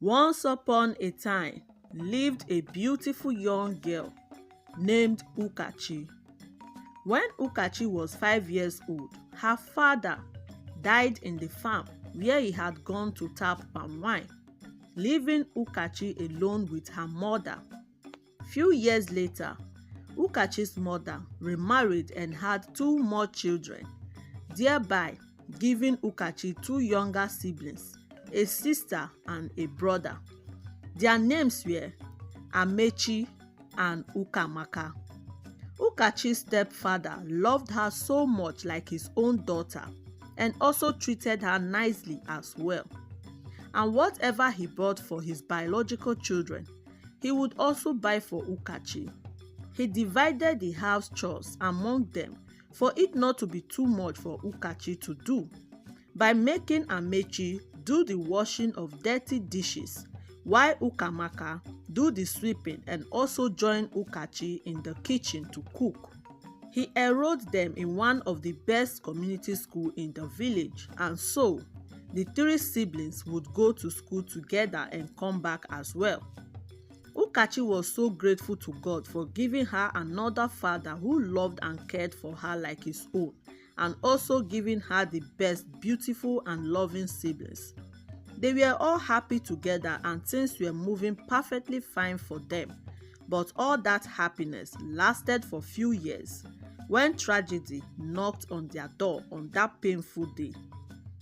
Once upon a time lived a beautiful young girl named Ukachi. When Ukachi was 5 years old, her father died in the farm where he had gone to tap palm wine, leaving Ukachi alone with her mother. Few years later, Ukachi's mother remarried and had two more children, thereby giving Ukachi two younger siblings, a sister and a brother. Their names were Amechi and Ukamaka. Ukachi's stepfather loved her so much like his own daughter and also treated her nicely as well. And whatever he bought for his biological children, he would also buy for Ukachi. He divided the house chores among them for it not to be too much for Ukachi to do, by making Amechi do the washing of dirty dishes while Ukamaka do the sweeping and also join Ukachi in the kitchen to cook. He enrolled them in one of the best community schools in the village, and so the three siblings would go to school together and come back as well. Ukachi was so grateful to God for giving her another father who loved and cared for her like his own, and also giving her the best, beautiful and loving siblings. They were all happy together and things were moving perfectly fine for them. But all that happiness lasted for few years when tragedy knocked on their door on that painful day.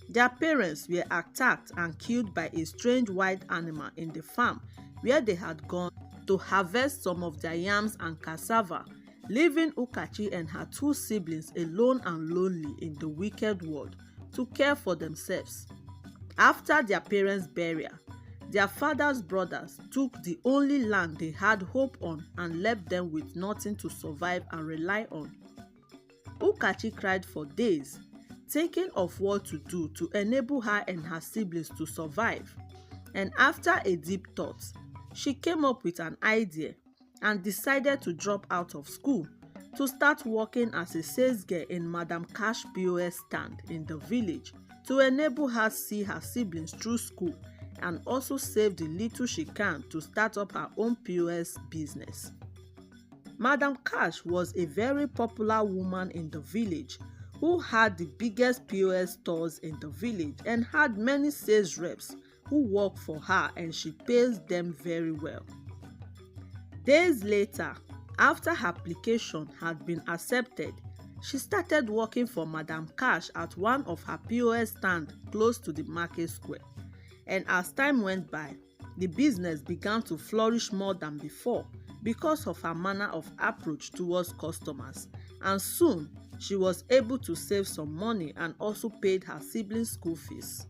Their parents were attacked and killed by a strange wild animal in the farm where they had gone to harvest some of their yams and cassava, leaving Ukachi and her two siblings alone and lonely in the wicked world to care for themselves. After their parents' burial, their father's brothers took the only land they had hope on and left them with nothing to survive and rely on. Ukachi cried for days, thinking of what to do to enable her and her siblings to survive. And after a deep thought, she came up with an idea and decided to drop out of school to start working as a sales girl in Madam Cash POS stand in the village to enable her see her siblings through school and also save the little she can to start up her own POS business. Madam Cash was a very popular woman in the village who had the biggest POS stores in the village and had many sales reps who work for her, and she pays them very well. Days later, after her application had been accepted, she started working for Madam Cash at one of her POS stands close to the market square. And as time went by, the business began to flourish more than before because of her manner of approach towards customers. And soon, she was able to save some money and also paid her siblings' school fees.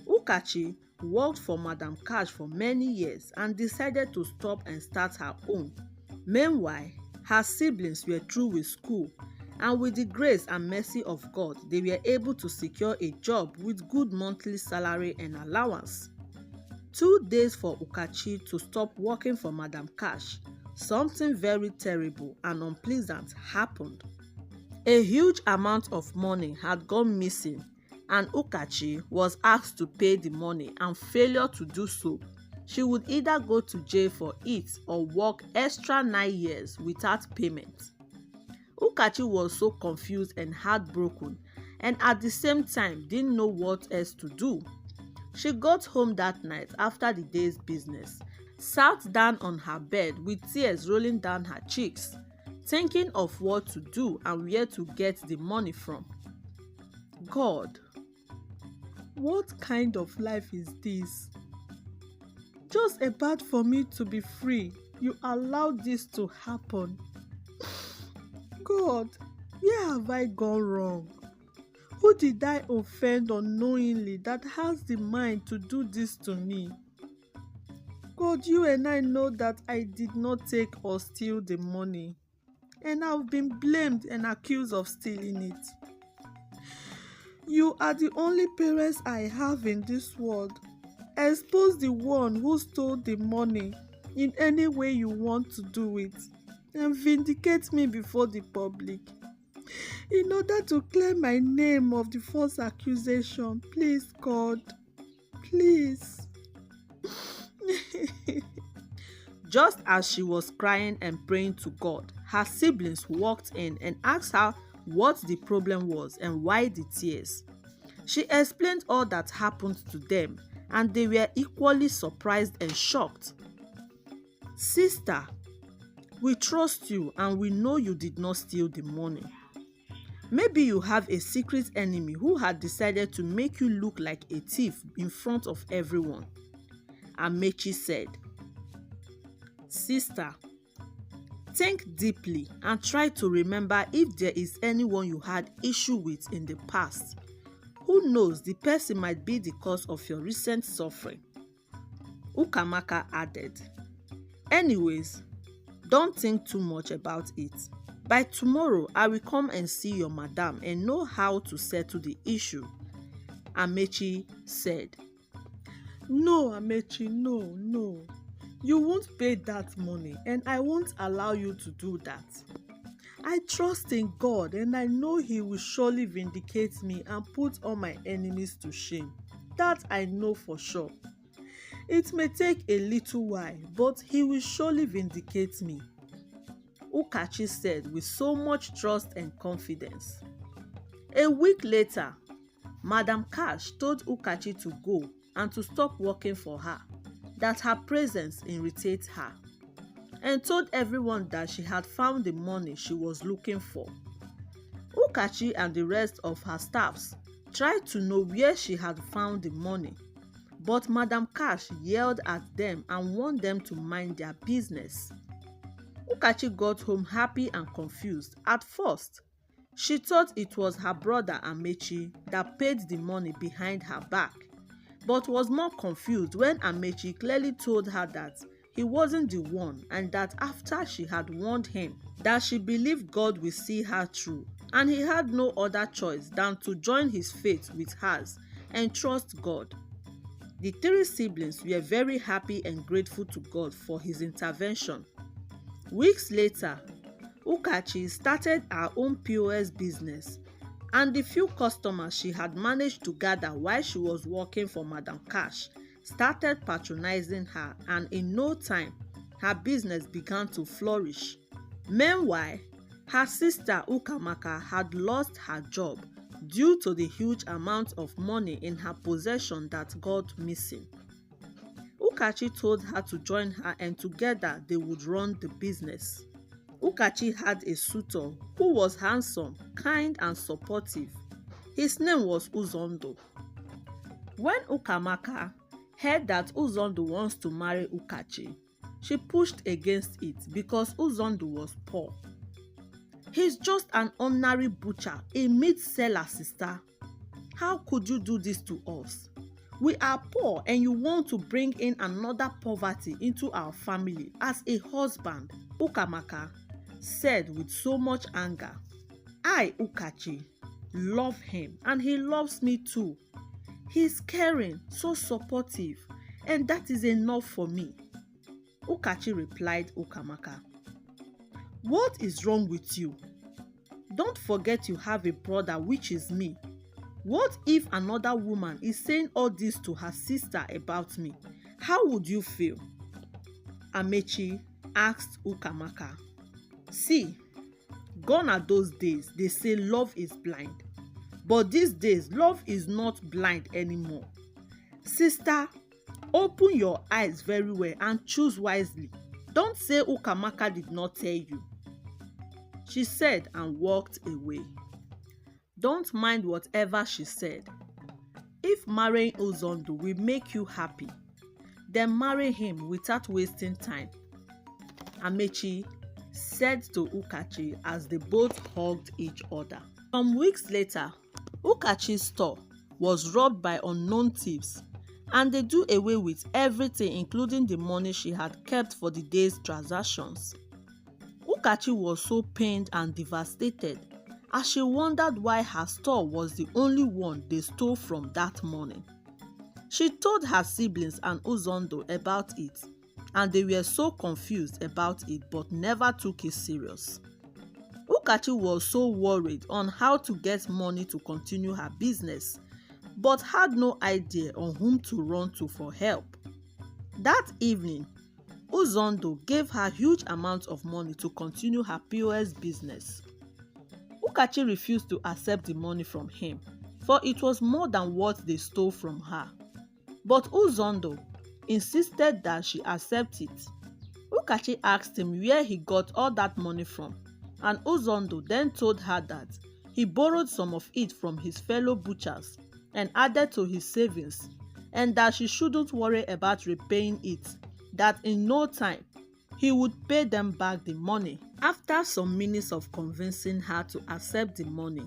Ukachi worked for Madam Cash for many years and decided to stop and start her own. Meanwhile, her siblings were through with school, and with the grace and mercy of God, they were able to secure a job with good monthly salary and allowance. 2 days for Ukachi to stop working for Madam Cash, something very terrible and unpleasant happened. A huge amount of money had gone missing, and Ukachi was asked to pay the money, and failure to do so, she would either go to jail for it or work extra 9 years without payment. Ukachi was so confused and heartbroken, and at the same time didn't know what else to do. She got home that night after the day's business, sat down on her bed with tears rolling down her cheeks, thinking of what to do and where to get the money from. God, what kind of life is this? Just about for me to be free, you allowed this to happen. God, where have I gone wrong? Who did I offend unknowingly that has the mind to do this to me? God, you and I know that I did not take or steal the money, and I've been blamed and accused of stealing it. You are the only parents I have in this world. Expose the one who stole the money in any way you want to do it, and vindicate me before the public. In order to clear my name of the false accusation, please, God, please. Just as she was crying and praying to God, her siblings walked in and asked her what the problem was and why the tears. She explained all that happened to them, and they were equally surprised and shocked. "Sister, we trust you and we know you did not steal the money. Maybe you have a secret enemy who had decided to make you look like a thief in front of everyone," Amechi said. "Sister, think deeply and try to remember if there is anyone you had issue with in the past. Who knows, the person might be the cause of your recent suffering," Ukamaka added. "Anyways, don't think too much about it. By tomorrow, I will come and see your madam and know how to settle the issue," Amechi said. "No, Amechi, no. You won't pay that money and I won't allow you to do that. I trust in God and I know He will surely vindicate me and put all my enemies to shame. That I know for sure. It may take a little while, but He will surely vindicate me," Ukachi said with so much trust and confidence. A week later, Madam Cash told Ukachi to go and to stop working for her, that her presence irritates her, and told everyone that she had found the money she was looking for. Ukachi and the rest of her staffs tried to know where she had found the money, but Madam Cash yelled at them and warned them to mind their business. Ukachi got home happy and confused. At first, she thought it was her brother Amechi that paid the money behind her back, but was more confused when Amechi clearly told her that he wasn't the one and that after she had warned him that she believed God will see her through and he had no other choice than to join his faith with hers and trust God. The three siblings were very happy and grateful to God for his intervention. Weeks later, Ukachi started her own POS business, and the few customers she had managed to gather while she was working for Madam Cash started patronizing her, and in no time, her business began to flourish. Meanwhile, her sister Ukamaka had lost her job due to the huge amount of money in her possession that got missing. Ukachi told her to join her and together they would run the business. Ukachi had a suitor who was handsome, kind and supportive. His name was Uzondo. When Ukamaka heard that Uzondo wants to marry Ukachi, she pushed against it because Uzondo was poor. "He's just an ordinary butcher, a meat seller, sister. How could you do this to us? We are poor and you want to bring in another poverty into our family as a husband," Ukamaka said with so much anger. "I, Ukachi, love him and he loves me too. He's caring, so supportive, and that is enough for me," Ukachi replied Ukamaka. "What is wrong with you? Don't forget you have a brother, which is me. What if another woman is saying all this to her sister about me? How would you feel?" Amechi asked Ukamaka. "See, gone are those days they say love is blind. But these days, love is not blind anymore. Sister, open your eyes very well and choose wisely. Don't say Ukamaka did not tell you," she said and walked away. Don't mind whatever she said. If marrying Uzondo will make you happy, then marry him without wasting time," Amechi said to Ukachi as they both hugged each other. Some weeks later, Ukachi's store was robbed by unknown thieves, and they do away with everything including the money she had kept for the day's transactions. Ukachi was so pained and devastated as she wondered why her store was the only one they stole from that morning. She told her siblings and Uzondo about it, and they were so confused about it but never took it serious. Ukachi was so worried on how to get money to continue her business, but had no idea on whom to run to for help. That evening, Uzondo gave her huge amounts of money to continue her POS business. Ukachi refused to accept the money from him, for it was more than what they stole from her. But Uzondo insisted that she accept it. Ukachi asked him where he got all that money from, and Uzondo then told her that he borrowed some of it from his fellow butchers and added to his savings, and that she shouldn't worry about repaying it, that in no time he would pay them back the money. After some minutes of convincing her to accept the money,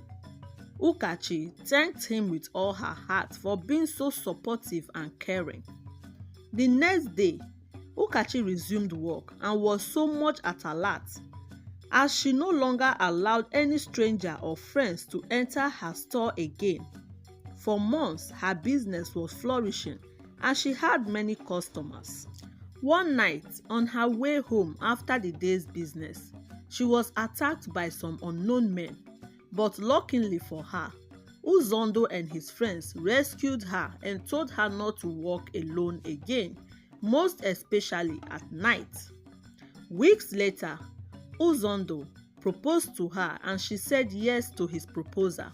Ukachi thanked him with all her heart for being so supportive and caring. The next day, Ukachi resumed work and was so much at alert, as she no longer allowed any stranger or friends to enter her store again. For months, her business was flourishing and she had many customers. One night, on her way home after the day's business, she was attacked by some unknown men, but luckily for her, Uzondo and his friends rescued her and told her not to walk alone again, most especially at night. Weeks later, Uzondo proposed to her and she said yes to his proposal.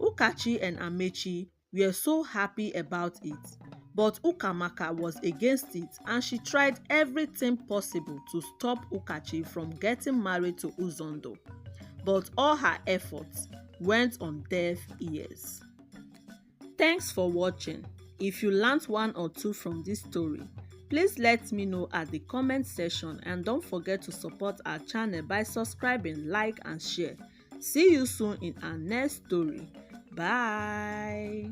Ukachi and Amechi were so happy about it, but Ukamaka was against it and she tried everything possible to stop Ukachi from getting married to Uzondo. But all her efforts went on deaf ears. Thanks for watching. If you learned one or two from this story, please let me know at the comment section, and don't forget to support our channel by subscribing, like and share. See you soon in our next story. Bye.